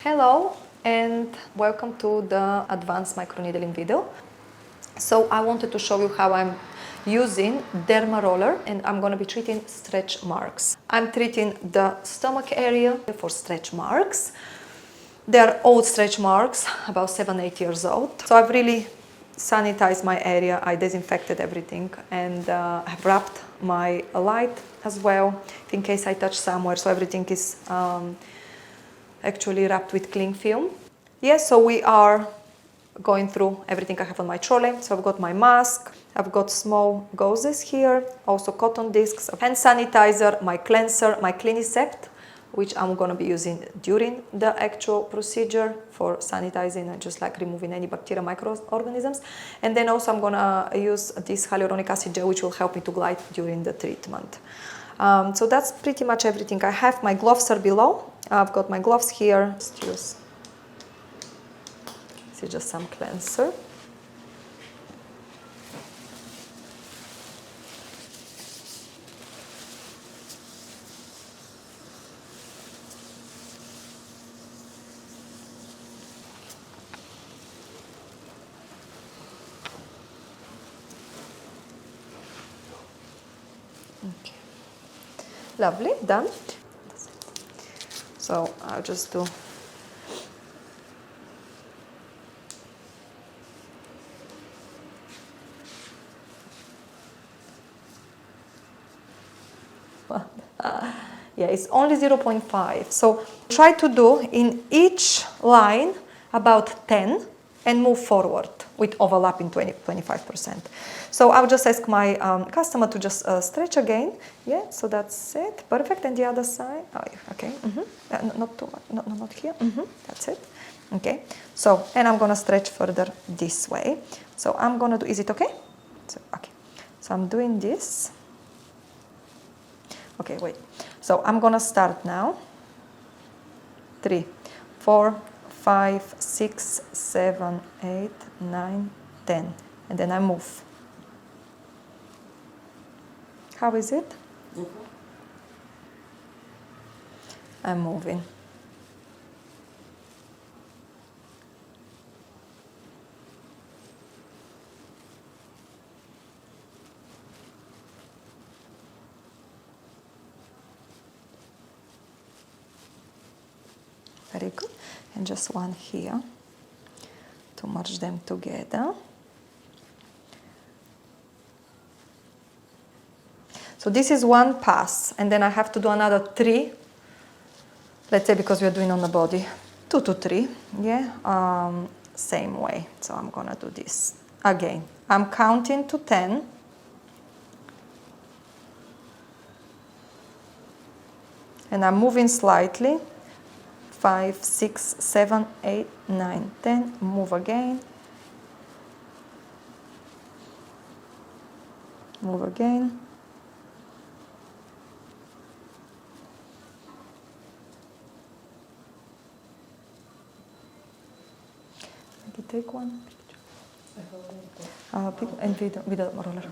Hello and welcome to the advanced microneedling video. So I wanted to show you how I'm using Dermaroller and I'm going to be treating stretch marks. I'm treating the stomach area for stretch marks. They're old stretch marks, about 7-8 years old. So I've really sanitized my area, I disinfected everything and I've wrapped my light as well in case I touch somewhere, so everything is actually wrapped with cling film. Yes, so we are going through everything I have on my trolley. So I've got my mask, I've got small gauzes here, also cotton discs, hand sanitizer, my cleanser, my Clinisept, which I'm going to be using during the actual procedure for sanitizing and just like removing any bacteria, microorganisms. And then also I'm going to use this hyaluronic acid gel, which will help me to glide during the treatment. So that's pretty much everything I have. My gloves are below. I've got my gloves here. Just use, this is just some cleanser. Okay. Lovely, done. So I'll just do yeah, it's only 0.5. So try to do in each line about 10 and move forward with overlapping 20-25%. So I'll just ask my customer to just stretch again. Yeah, so that's it. Perfect. And the other side. Oh, okay. Not too much. Not here. That's it. Okay. So, and I'm going to stretch further this way. So I'm going to do, is it okay? So, okay. So I'm doing this. Okay, wait. So I'm going to start now. 3, 4, 5, 6, 7, 8, 9, 10. And then I move. How is it? I'm moving. Very good. And just one here to merge them together. So this is one pass, and then I have to do another 3. Let's say because we are doing on the body, 2 to 3, yeah, same way. So I'm gonna do this again. I'm counting to 10. And I'm moving slightly. 5, 6, 7, 8, 9, 10. Move again. Move again. Take one picture. And with a roller.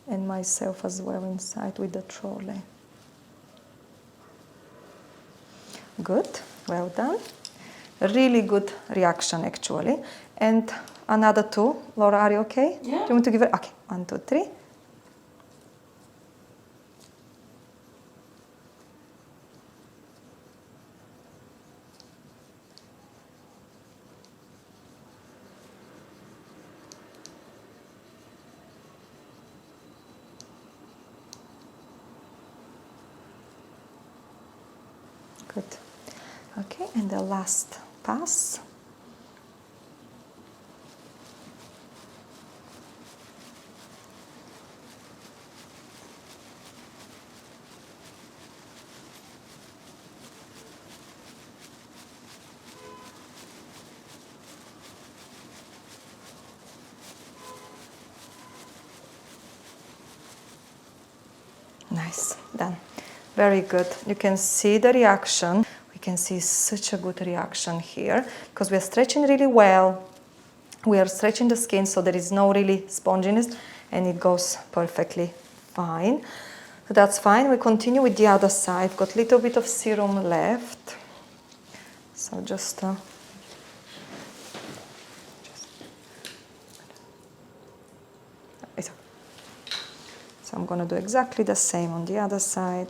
And myself as well inside with the trolley. Good, well done. Really good reaction actually. And another 2. Laura, are you okay? Yeah. Do you want to give it? Okay, 1, 2, 3. Good. Okay, and the last pass. Nice, done. Very good. You can see the reaction. We can see such a good reaction here because we are stretching really well. We are stretching the skin so there is no really sponginess and it goes perfectly fine. That's fine. We continue with the other side. Got a little bit of serum left. So just so I'm going to do exactly the same on the other side.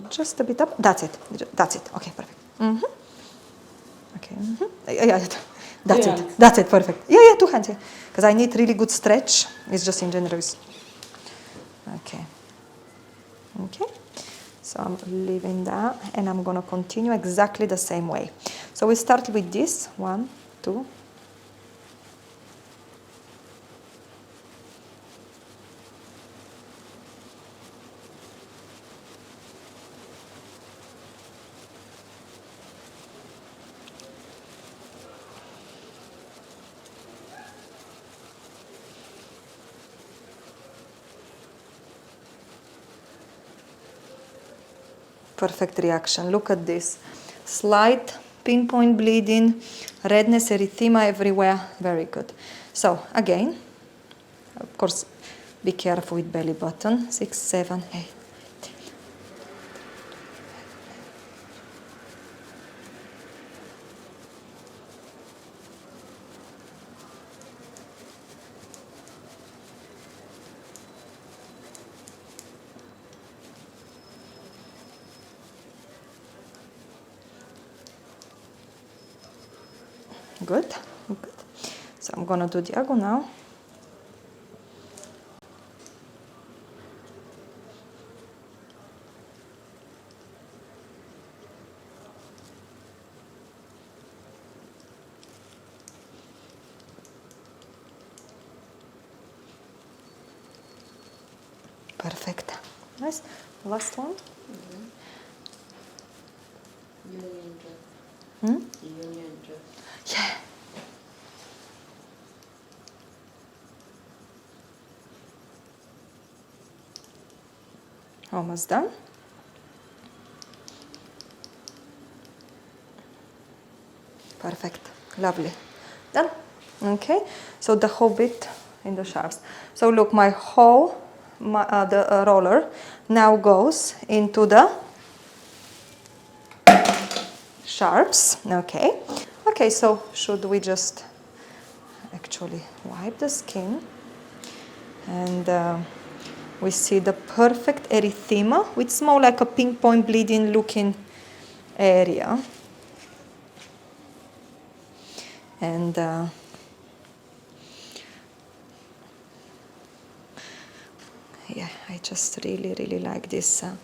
Just a bit up. That's it. That's it. Okay, perfect. Okay. Yeah, that's it. That's it. Perfect. Yeah, 2 hands. Because I need really good stretch. It's just in general. Okay. Okay. So I'm leaving that, and I'm going to continue exactly the same way. So we start with this. 1, 2. Perfect reaction. Look at this. Slight pinpoint bleeding, redness, erythema everywhere. Very good. So again, of course, be careful with belly button. 6, 7, 8. Good, good. So I'm gonna do diagonal. Perfect. Nice. Last one. Union dress. Hmm? Union dress. Yeah. Almost done. Perfect. Lovely. Done. Okay. So the whole bit in the sharps. So look, my whole the roller now goes into the sharps. Okay. Okay. So should we just actually wipe the skin, and we see the perfect erythema with small, like a pinpoint bleeding looking area. And yeah, I just really, really like this. There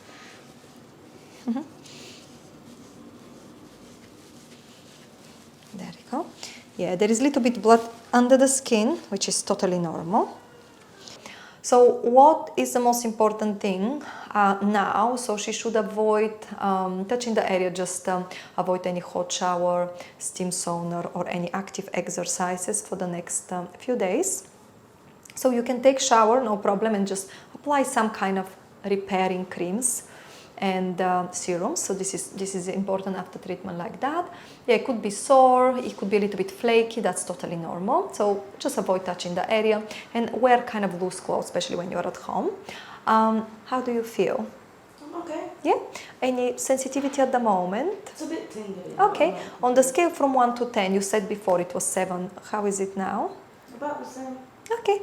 we go. Yeah, there is a little bit blood under the skin, which is totally normal. So what is the most important thing now? So she should avoid touching the area, just avoid any hot shower, steam sauna, or any active exercises for the next few days. So you can take shower, no problem, and just apply some kind of repairing creams and serums. So this is important after treatment like that. Yeah, it could be sore, it could be a little bit flaky, that's totally normal. So just avoid touching the area and wear kind of loose clothes, especially when you're at home. How do you feel? I'm okay. Yeah? Any sensitivity at the moment? It's a bit tingly. Okay. On the scale from 1 to 10, you said before it was 7. How is it now? About the same. Okay.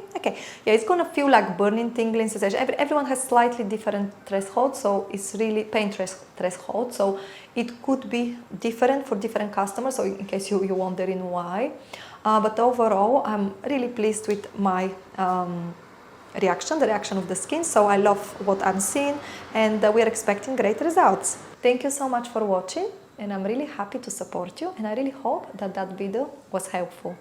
Yeah, it's gonna feel like burning, tingling sensation. Everyone has slightly different thresholds, so it's really pain threshold. So it could be different for different customers. So in case you're wondering why, but overall, I'm really pleased with my the reaction of the skin. So I love what I'm seeing, and we are expecting great results. Thank you so much for watching, and I'm really happy to support you. And I really hope that video was helpful.